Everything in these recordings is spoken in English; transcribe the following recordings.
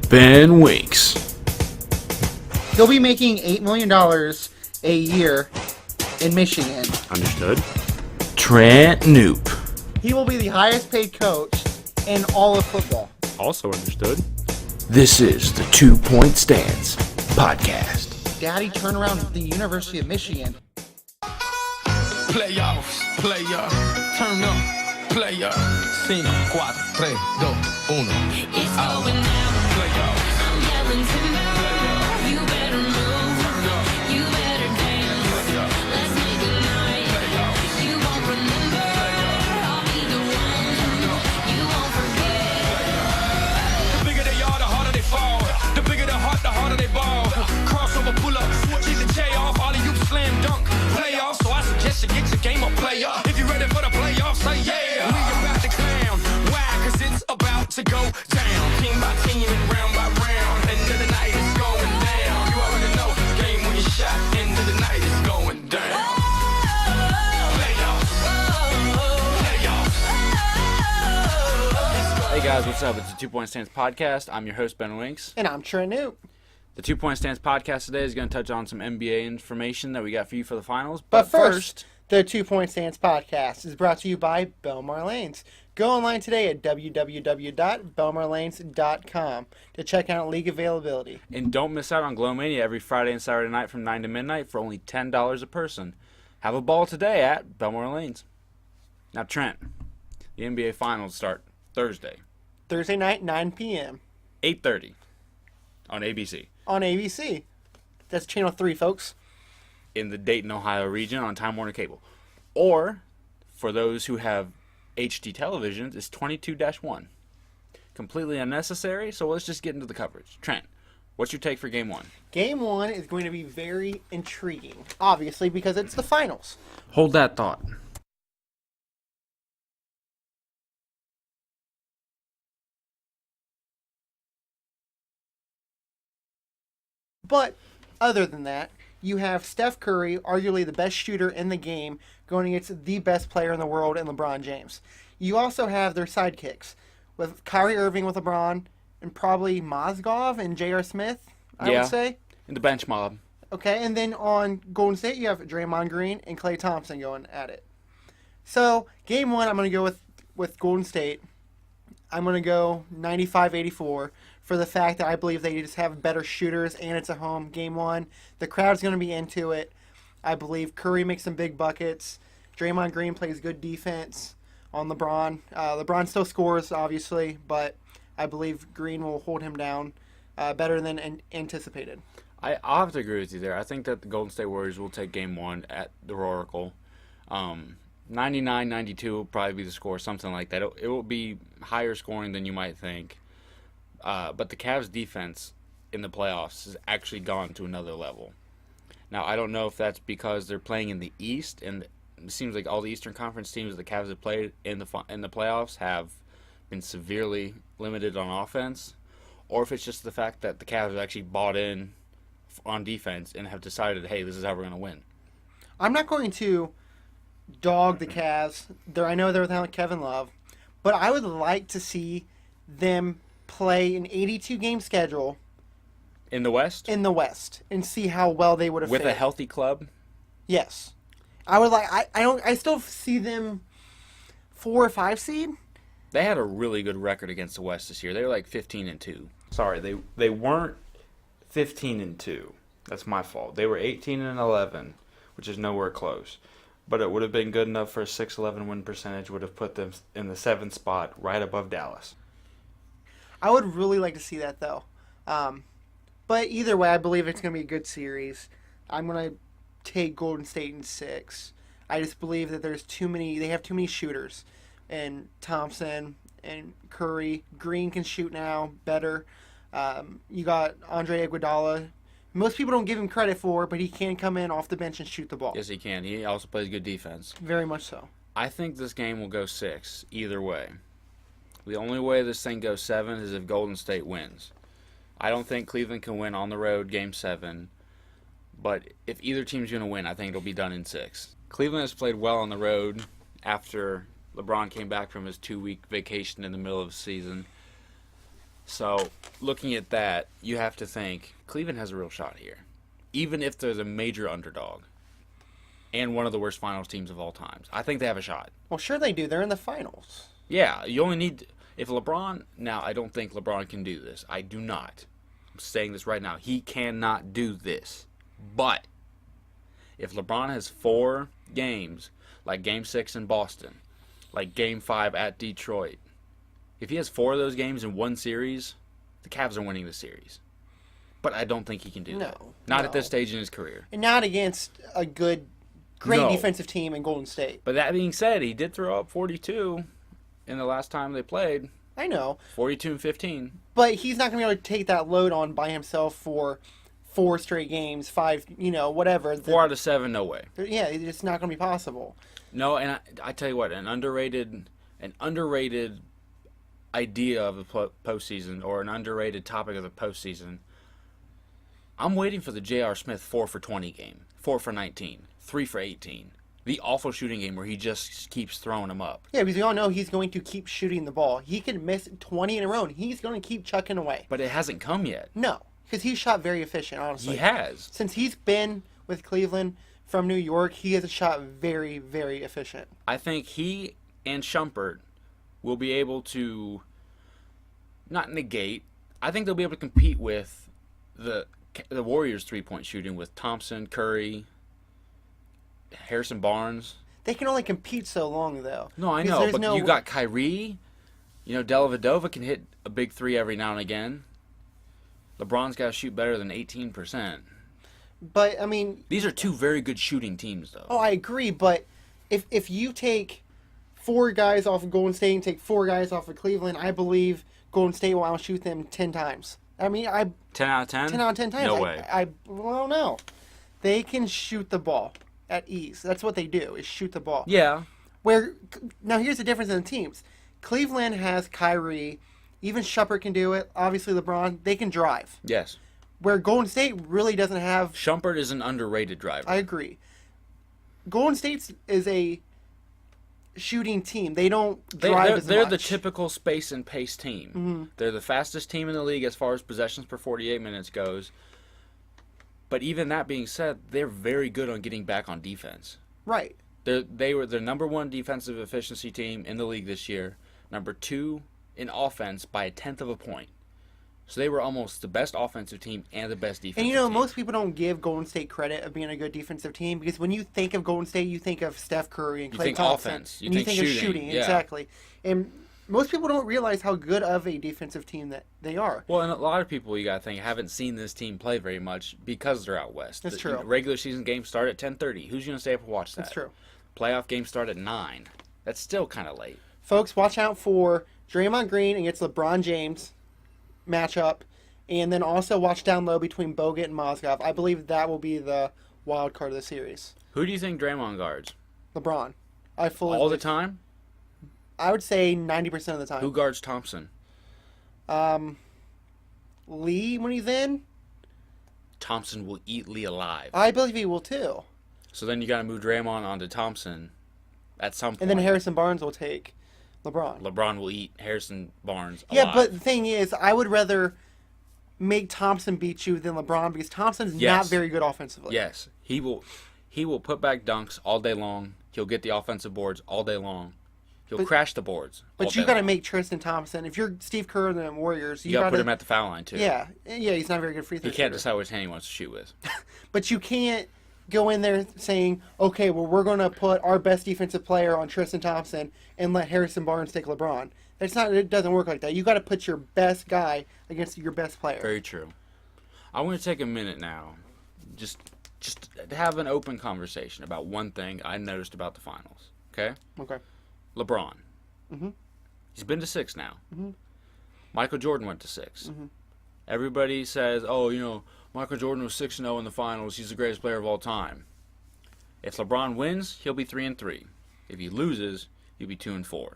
Ben Winks. He'll be making $8 million a year in Michigan. Understood. Trent Noop. He will be the highest paid coach in all of football. Also understood. This is the 2 Point Stance Podcast. Daddy turned around the University of Michigan. Playoffs, player, turn up, player. 5, 4, 3, 2, 1. It's going down. Playoffs, I'm yelling timber. player, You better move. turn up, You better dance. player, Let's make a night. playoffs, You won't remember. I'll be the one. You won't forget. The bigger they are, the harder they fall. The bigger the heart, the harder they ball. Crossover pull up, take the J off, all of you slam dunk. Playoffs, so I suggest you get your game on player. If you're ready for the playoffs, say yeah. We about to clown. Why? Cause it's about to go down. Team by team and round by round. End of the night is going down. You already know, game when you shot. End of the night is going down. Playoffs. Playoffs. Hey guys, what's up? It's the 2 Point Stance Podcast. I'm your host, Ben Winks. And I'm Trent Noop. The 2 Point Stance Podcast today is going to touch on some NBA information that we got for you for the finals. But first, the 2 Point Stance Podcast is brought to you by Belmar Lanes. Go online today at www.belmarlanes.com to check out league availability. And don't miss out on Glow Mania every Friday and Saturday night from 9 to midnight for only $10 a person. Have a ball today at Belmar Lanes. Now, Trent, the NBA Finals start Thursday, Thursday night, 9 p.m. 8:30 on ABC. on ABC. That's Channel 3, folks. In the Dayton, Ohio region on Time Warner Cable. Or, for those who have HD televisions, it's 22-1. Completely unnecessary, so let's just get into the coverage. Trent, what's your take for Game 1? Game 1 is going to be very intriguing, obviously, because it's the finals. Hold that thought. But other than that, you have Steph Curry, arguably the best shooter in the game, going against the best player in the world in LeBron James. You also have their sidekicks, with Kyrie Irving with LeBron, and probably Mozgov and J.R. Smith, I would say. In the bench mob. Okay, and then on Golden State, you have Draymond Green and Klay Thompson going at it. So, Game 1, I'm going to go with Golden State. I'm going to go 95-84 for the fact that I believe they just have better shooters and it's a home Game 1. The crowd's going to be into it. I believe Curry makes some big buckets. Draymond Green plays good defense on LeBron. LeBron still scores, obviously, but I believe Green will hold him down better than anticipated. I'll have to agree with you there. I think that the Golden State Warriors will take Game 1 at the Oracle. 99-92 will probably be the score, something like that. It will be higher scoring than you might think. But the Cavs' defense in the playoffs has actually gone to another level. Now, I don't know if that's because they're playing in the East, and it seems like all the Eastern Conference teams the Cavs have played in the playoffs have been severely limited on offense, or if it's just the fact that the Cavs have actually bought in on defense and have decided, hey, this is how we're going to win. I'm not going to dog the Cavs. I know they're without Kevin Love, but I would like to see them play an 82-game schedule In the West? in the West and see how well they would have With fared. a healthy club? Yes, I would like. I still see them 4 or 5 seed. They had a really good record against the West this year. They were like 15-2. Sorry, they weren't 15-2. That's my fault. They were 18-11, which is nowhere close. But it would have been good enough for a 6-11 win percentage. Would have put them in the 7th spot, right above Dallas. I would really like to see that though. But either way, I believe it's going to be a good series. I'm going to take Golden State in 6. I just believe that there's too many. They have too many shooters, and Thompson and Curry. Green can shoot now better. You got Andre Iguodala. Most people don't give him credit for, but he can come in off the bench and shoot the ball. Yes, he can. He also plays good defense. Very much so. I think this game will go 6, either way. The only way this thing goes 7 is if Golden State wins. I don't think Cleveland can win on the road Game 7. But if either team's going to win, I think it'll be done in 6. Cleveland has played well on the road after LeBron came back from his 2-week vacation in the middle of the season. So, looking at that, you have to think Cleveland has a real shot here. Even if they're the major underdog and one of the worst finals teams of all times. I think they have a shot. Well, sure they do. They're in the finals. Yeah, you only need... If LeBron... Now, I don't think LeBron can do this. I do not. I'm saying this right now. He cannot do this. But if LeBron has 4 games, like Game 6 in Boston, like Game 5 at Detroit, if he has 4 of those games in one series, the Cavs are winning the series. But I don't think he can do that. Not at this stage in his career. And not against a great defensive team in Golden State. But that being said, he did throw up 42 in the last time they played. I know. 42 and 15. But he's not going to be able to take that load on by himself for 4 straight games, 5, whatever. 4 out of 7, no way. Yeah, it's not going to be possible. No, and I tell you what, an underrated idea of the postseason, or an underrated topic of the postseason, I'm waiting for the J.R. Smith 4 for 20 game, 4 for 19, 3 for 18. The awful shooting game where he just keeps throwing them up. Yeah, because we all know he's going to keep shooting the ball. He could miss 20 in a row, and he's going to keep chucking away. But it hasn't come yet. No, because he's shot very efficient, honestly. He has. Since he's been with Cleveland from New York, he has shot very, very efficient. I think he and Shumpert will be able to not negate. I think they'll be able to compete with the Warriors' three-point shooting with Thompson, Curry, Harrison Barnes. They can only compete so long, though. No, I know, but you got Kyrie. Dellavedova can hit a big three every now and again. LeBron's got to shoot better than 18%. But, I mean... These are 2 very good shooting teams, though. Oh, I agree, but if you take 4 guys off of Golden State and take 4 guys off of Cleveland, I believe Golden State will outshoot them 10 times. I mean, 10 out of 10? 10 out of 10 times. No way. Well, no. They can shoot the ball at ease. That's what they do, is shoot the ball. Yeah. Now, here's the difference in the teams. Cleveland has Kyrie. Even Shumpert can do it. Obviously, LeBron. They can drive. Yes. Where Golden State really doesn't have... Shumpert is an underrated driver. I agree. Golden State is a shooting team. They don't drive as much. They're the typical space and pace team. Mm-hmm. They're the fastest team in the league as far as possessions per 48 minutes goes. But even that being said, they're very good on getting back on defense. Right. They were the number 1 defensive efficiency team in the league this year. Number 2 in offense by a 10th of a point. So they were almost the best offensive team and the best defensive team. And most people don't give Golden State credit of being a good defensive team because when you think of Golden State, you think of Steph Curry and Klay Thompson. Offense. You think of shooting. Yeah. Exactly. And most people don't realize how good of a defensive team that they are. Well, and a lot of people, you got to think, haven't seen this team play very much because they're out west. That's true. Regular season games start at 10:30. Who's going to stay up and watch that? That's true. Playoff games start at 9. That's still kind of late. Folks, watch out for Draymond Green against LeBron James matchup. And then also watch down low between Bogut and Mozgov. I believe that will be the wild card of the series. Who do you think Draymond guards? LeBron. All the time? I would say 90% of the time. Who guards Thompson? Lee, when he's in? Thompson will eat Lee alive. I believe he will too. So then you got to move Draymond onto Thompson at some point. And then Harrison Barnes will take LeBron. LeBron will eat Harrison Barnes alive. Yeah, but the thing is, I would rather make Thompson beat you than LeBron because Thompson's not very good offensively. Yes. He will put back dunks all day long. He'll get the offensive boards all day long. He'll crash the boards. But you got to make Tristan Thompson. If you're Steve Kerr and the Warriors, you got to put him at the foul line too. Yeah, he's not a very good free throw. He can't decide which hand he wants to shoot with. But you can't go in there saying, okay, well, we're going to put our best defensive player on Tristan Thompson and let Harrison Barnes take LeBron. It doesn't work like that. You got to put your best guy against your best player. Very true. I want to take a minute now, just to have an open conversation about one thing I noticed about the finals. Okay. Okay. LeBron. Mm-hmm. He's been to 6 now. Mm-hmm. Michael Jordan went to 6. Mm-hmm. Everybody says, oh, Michael Jordan was 6-0 in the finals. He's the greatest player of all time. If LeBron wins, he'll be 3-3. If he loses, he'll be 2-4.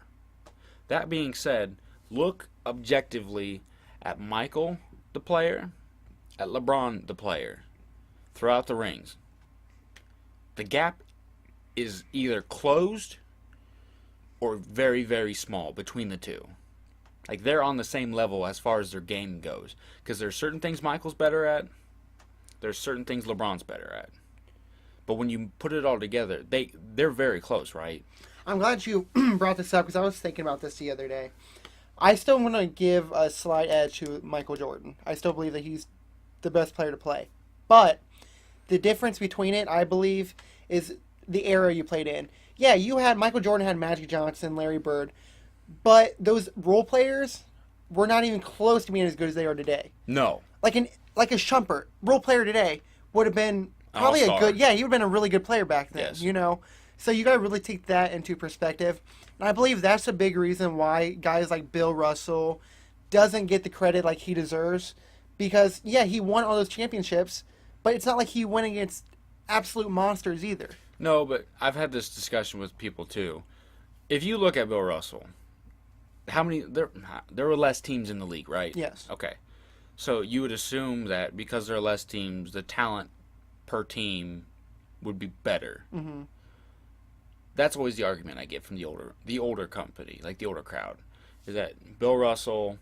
That being said, look objectively at Michael, the player, at LeBron, the player, throughout the rings. The gap is either closed or very, very small between the two. Like, they're on the same level as far as their game goes. Because there's certain things Michael's better at. There's certain things LeBron's better at. But when you put it all together, they're very close, right? I'm glad you brought this up because I was thinking about this the other day. I still want to give a slight edge to Michael Jordan. I still believe that he's the best player to play. But the difference between it, I believe, is the era you played in. Yeah, Michael Jordan had Magic Johnson, Larry Bird, but those role players were not even close to being as good as they are today. No. Like a Shumpert, role player today, would have been probably All-star. he would have been a really good player back then, Yes. you know? So you got to really take that into perspective. And I believe that's a big reason why guys like Bill Russell doesn't get the credit like he deserves. Because, yeah, he won all those championships, but it's not like he went against absolute monsters either. No, but I've had this discussion with people, too. If you look at Bill Russell, there were less teams in the league, right? Yes. Okay. So you would assume that because there are less teams, the talent per team would be better. Mm-hmm. That's always the argument I get from the older company, like the older crowd, is that Bill Russell,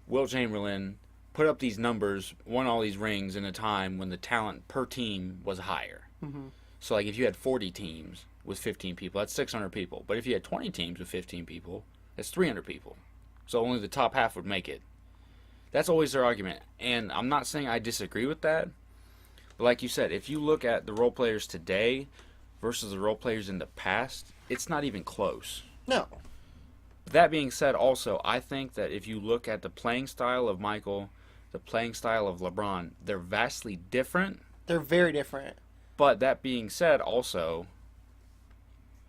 Wilt Chamberlain put up these numbers, won all these rings in a time when the talent per team was higher. Mm-hmm. So, like, if you had 40 teams with 15 people, that's 600 people. But if you had 20 teams with 15 people, that's 300 people. So only the top half would make it. That's always their argument. And I'm not saying I disagree with that. But like you said, if you look at the role players today versus the role players in the past, it's not even close. No. That being said, also, I think that if you look at the playing style of Michael, the playing style of LeBron, they're vastly different. They're very different. But that being said, also,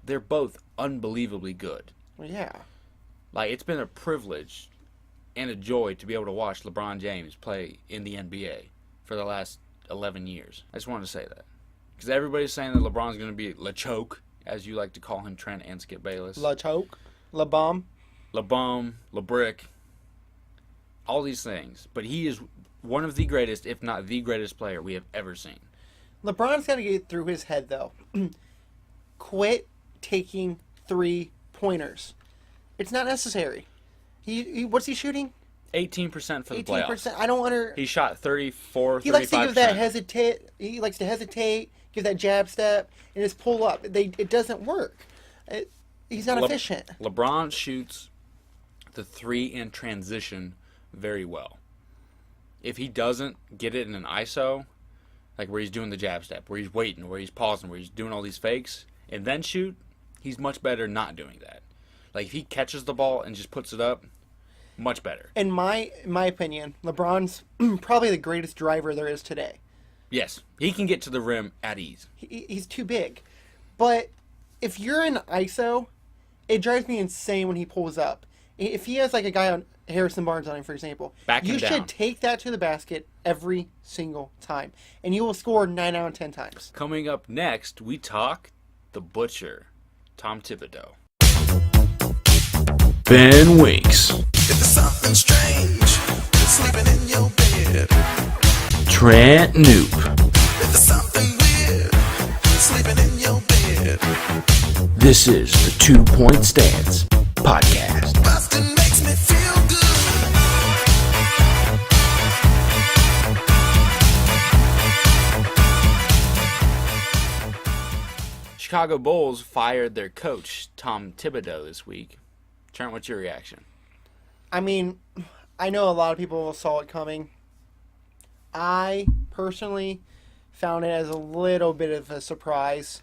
they're both unbelievably good. Well, yeah. Like, it's been a privilege and a joy to be able to watch LeBron James play in the NBA for the last 11 years. I just wanted to say that. Because everybody's saying that LeBron's going to be LeChoke, as you like to call him, Trent and Skip Bayless. La Choke. La Bomb. LeBum, LeBrick, all these things. But he is one of the greatest, if not the greatest player we have ever seen. LeBron's got to get through his head, though. Quit taking 3-pointers. It's not necessary. What's he shooting? 18% for the 18%. playoffs. I don't under. He shot 34, 35%. He likes to give that hesitate. He likes to hesitate, give that jab step, and just pull up. It doesn't work. He's not efficient. LeBron shoots the three in transition very well. If he doesn't get it in an ISO, like where he's doing the jab step, where he's waiting, where he's pausing, where he's doing all these fakes, and then shoot, he's much better not doing that. Like, if he catches the ball and just puts it up, much better. In my opinion, LeBron's probably the greatest driver there is today. Yes, he can get to the rim at ease. He's too big. But if you're in ISO, it drives me insane when he pulls up. If he has like a guy on Harrison Barnes on him, for example, Back him you down. should take that to the basket every single time. And you will score 9 out of 10 times. Coming up next, we talk the Butcher, Tom Thibodeau. Ben Winks, If there's something strange, sleeping in your bed. Trent Noop, If there's something weird, sleeping in your bed. this is the 2 Point Stance Podcast. Bustin' makes me feel good. Chicago Bulls fired their coach, Tom Thibodeau, this week. Trent, what's your reaction? I mean, I know a lot of people saw it coming. I personally found it as a little bit of a surprise.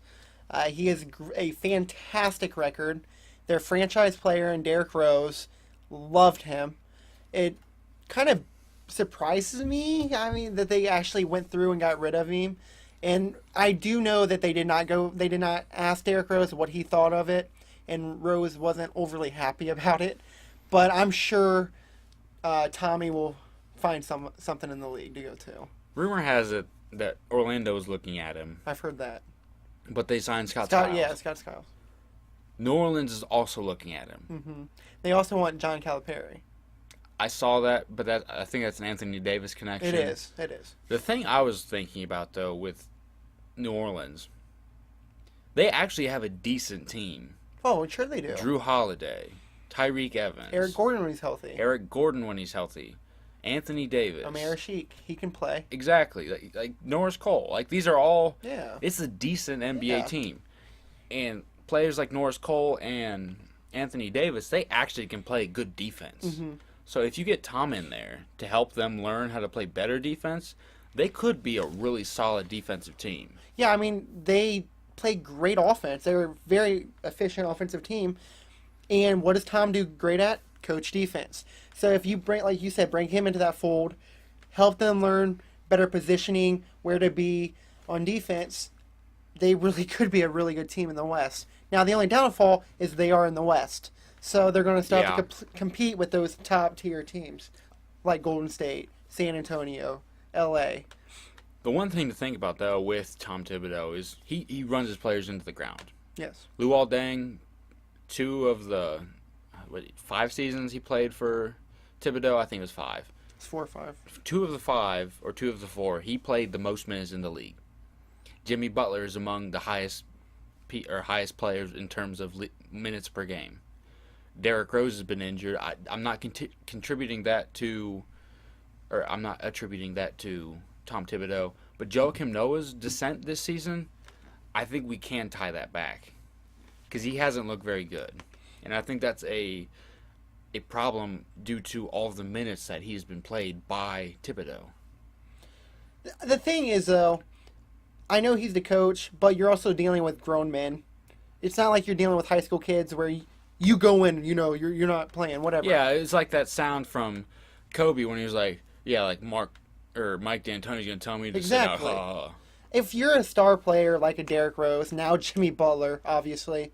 He has a fantastic record. Their franchise player and Derrick Rose loved him. It kind of surprises me, that they actually went through and got rid of him. And I do know that they did not ask Derrick Rose what he thought of it, and Rose wasn't overly happy about it. But I'm sure Tommy will find something in the league to go to. Rumor has it that Orlando is looking at him, I've heard that. but they signed Scott Skiles. Yeah, Scott Skiles. New Orleans is also looking at him. Mm-hmm. They also want John Calipari. I saw that, but I think that's an Anthony Davis connection. It is. The thing I was thinking about, though, with New Orleans, they actually have a decent team. Oh, sure they do. Drew Holiday, Tyreek Evans, Eric Gordon when he's healthy. Eric Gordon when he's healthy, Anthony Davis, Omer Sheik, he can play. Exactly, like Norris Cole. Like these are all. Yeah. It's a decent NBA Yeah. team, and players like Norris Cole and Anthony Davis, they actually can play good defense. Mm-hmm. So if you get Tom in there to help them learn how to play better defense, they could be a really solid defensive team. Yeah, I mean, they play great offense. They're a very efficient offensive team. And what does Tom do great at? Coach defense. So if you bring, like you said, bring him into that fold, help them learn better positioning, where to be on defense, they really could be a really good team in the West. Now, the only downfall is they are in the West. So they're going to start to compete with those top-tier teams like Golden State, San Antonio, L.A. The one thing to think about, though, with Tom Thibodeau is he runs his players into the ground. Yes. Luol Deng, 2 of the 5 seasons he played for Thibodeau, I think it was 5. It's 4 or 5. 2 of the 5 or 2 of the 4, he played the most minutes in the league. Jimmy Butler is among the highest players in terms of minutes per game. Derrick Rose has been injured. I'm not attributing that to Tom Thibodeau. But Joakim Noah's descent this season, I think we can tie that back because he hasn't looked very good, and I think that's a problem due to all of the minutes that he's been played by Thibodeau. The thing is, though, I know he's the coach, but you're also dealing with grown men. It's not like you're dealing with high school kids where you go in, you're not playing, whatever. Yeah, it's like that sound from Kobe when he was like, yeah, like Mike D'Antoni's going to tell me to Exactly. sit out. If you're a star player like a Derrick Rose, now Jimmy Butler, obviously,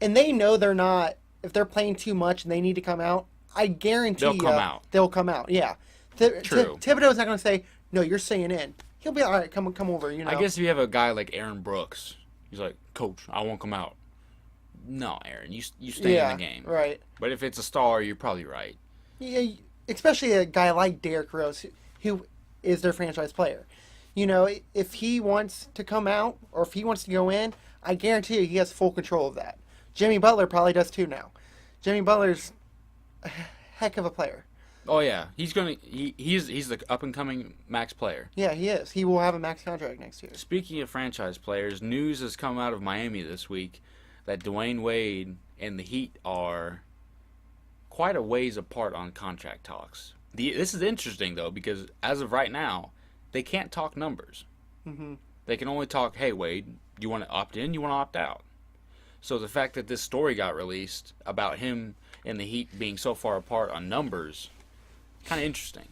and they know they're not, if they're playing too much and they need to come out, I guarantee They'll come out. They'll come out, yeah. True. Thibodeau's not going to say, no, you're staying in. He'll be all right, come over, I guess if you have a guy like Aaron Brooks, he's like, Coach, I won't come out. No, Aaron, you stay in the game. Right. But if it's a star, you're probably right. Yeah, especially a guy like Derrick Rose, who is their franchise player. If he wants to come out or if he wants to go in, I guarantee you he has full control of that. Jimmy Butler probably does too now. Jimmy Butler's a heck of a player. Oh yeah, he's the up and coming max player. Yeah, he is. He will have a max contract next year. Speaking of franchise players, news has come out of Miami this week that Dwayne Wade and the Heat are quite a ways apart on contract talks. This is interesting though because as of right now, they can't talk numbers. Mm-hmm. They can only talk, hey Wade, you want to opt in, you want to opt out. So the fact that this story got released about him and the Heat being so far apart on numbers, kind of interesting.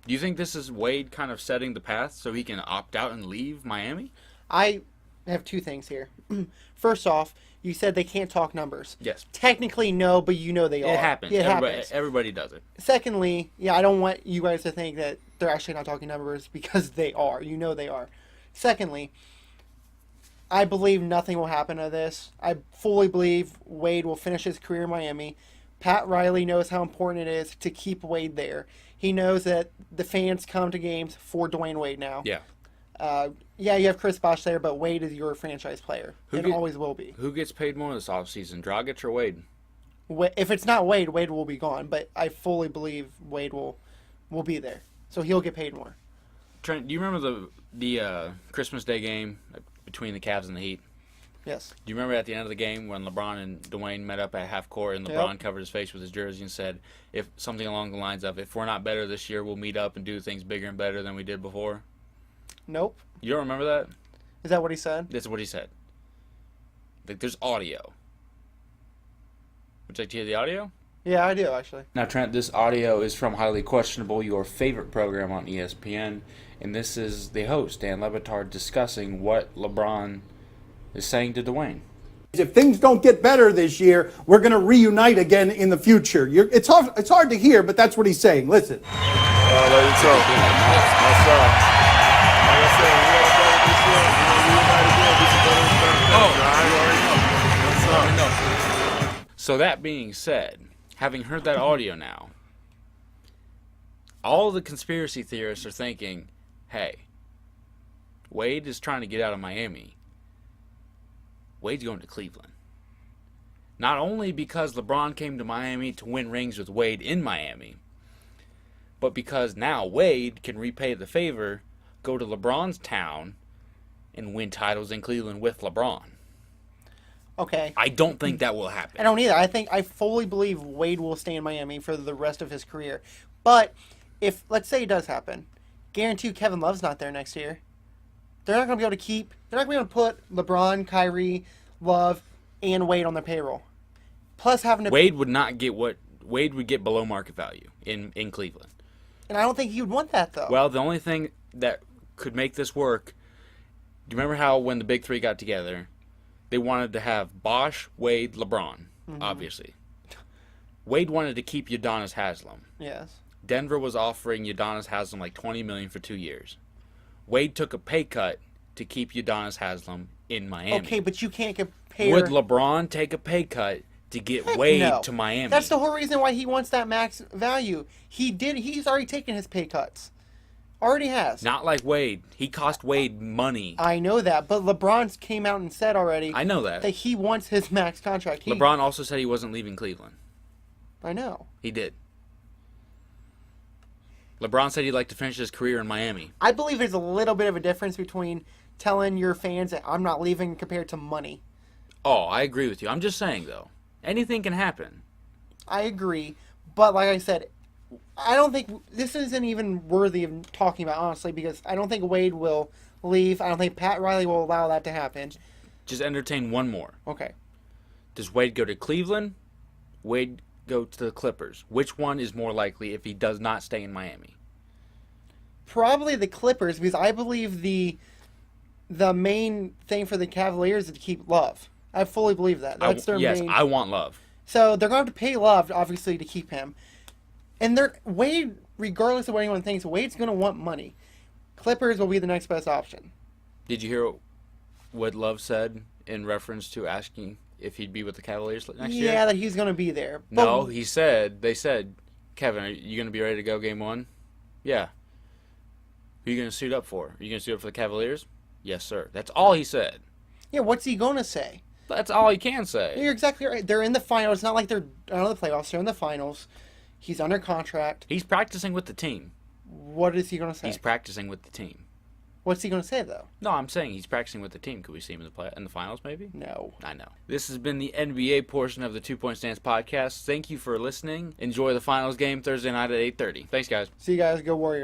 Do you think this is Wade kind of setting the path so he can opt out and leave Miami? I have 2 things here. First off, you said they can't talk numbers. Yes. Technically, no, but they are. It happens. Everybody does it. Secondly, I don't want you guys to think that they're actually not talking numbers because they are. They are. Secondly, I believe nothing will happen to this. I fully believe Wade will finish his career in Miami. Pat Riley knows how important it is to keep Wade there. He knows that the fans come to games for Dwayne Wade now. Yeah. You have Chris Bosh there, but Wade is your franchise player. Always will be. Who gets paid more this offseason, Dragic or Wade? If it's not Wade, Wade will be gone. But I fully believe Wade will be there. So he'll get paid more. Trent, do you remember the Christmas Day game between the Cavs and the Heat? Yes. Do you remember at the end of the game when LeBron and Dwayne met up at half court and LeBron covered his face with his jersey and said, "If something along the lines of, if we're not better this year, we'll meet up and do things bigger and better than we did before"? Nope. You don't remember that? Is that what he said? That's what he said. Like, there's audio. Would you like to hear the audio? Yeah, I do, actually. Now, Trent, this audio is from Highly Questionable, your favorite program on ESPN, and this is the host, Dan Le Batard, discussing what LeBron is saying to Dwayne. If things don't get better this year, we're going to reunite again in the future. It's hard to hear, but that's what he's saying. Listen. So that being said, having heard that audio now, all the conspiracy theorists are thinking, hey, Wade is trying to get out of Miami. Wade's going to Cleveland. Not only because LeBron came to Miami to win rings with Wade in Miami, but because now Wade can repay the favor, go to LeBron's town, and win titles in Cleveland with LeBron. Okay. I don't think that will happen. I don't either. I fully believe Wade will stay in Miami for the rest of his career. But if, let's say it does happen, guarantee you Kevin Love's not there next year. They're not going to be able to they're not going to be able to put LeBron, Kyrie, Love, and Wade on their payroll. Plus having to... Wade would not get what... Wade would get below market value in Cleveland. And I don't think he would want that, though. Well, the only thing that could make this work... Do you remember how when the Big Three got together, they wanted to have Bosh, Wade, LeBron, obviously. Wade wanted to keep Udonis Haslem. Yes. Denver was offering Udonis Haslem like $20 million for 2 years. Wade took a pay cut to keep Udonis Haslem in Miami. Okay, but you can't compare... Would LeBron take a pay cut to get Heck Wade no. to Miami? That's the whole reason why he wants that max value. He's already taken his pay cuts. Already has. Not like Wade. He cost Wade money. I know that, but LeBron came out and said already I know that. he wants his max contract. LeBron also said he wasn't leaving Cleveland. I know. He did. LeBron said he'd like to finish his career in Miami. I believe there's a little bit of a difference between telling your fans that I'm not leaving compared to money. Oh, I agree with you. I'm just saying, though. Anything can happen. I agree, but like I said, I don't think this isn't even worthy of talking about, honestly, because I don't think Wade will leave. I don't think Pat Riley will allow that to happen. Just entertain one more. Okay. Does Wade go to Cleveland? Wade go to the Clippers? Which one is more likely if he does not stay in Miami? Probably the Clippers, because I believe the main thing for the Cavaliers is to keep Love. I fully believe that. That's their yes, main. I want Love. So they're going to have to pay Love, obviously, to keep him. And Wade, regardless of what anyone thinks, Wade's going to want money. Clippers will be the next best option. Did you hear what Love said in reference to asking if he'd be with the Cavaliers next year? Yeah, that he's going to be there. No, they said, Kevin, are you going to be ready to go game one? Yeah. Who are you going to suit up for? Are you going to suit up for the Cavaliers? Yes, sir. That's all he said. Yeah, what's he going to say? That's all he can say. You're exactly right. They're in the finals. It's not like they're out of the playoffs. They're in the finals. He's under contract. He's practicing with the team. What is he going to say? He's practicing with the team. What's he going to say, though? No, I'm saying he's practicing with the team. Could we see him in the finals, maybe? No. I know. This has been the NBA portion of the 2 Point Stance podcast. Thank you for listening. Enjoy the finals game Thursday night at 8:30. Thanks, guys. See you guys. Go Warriors.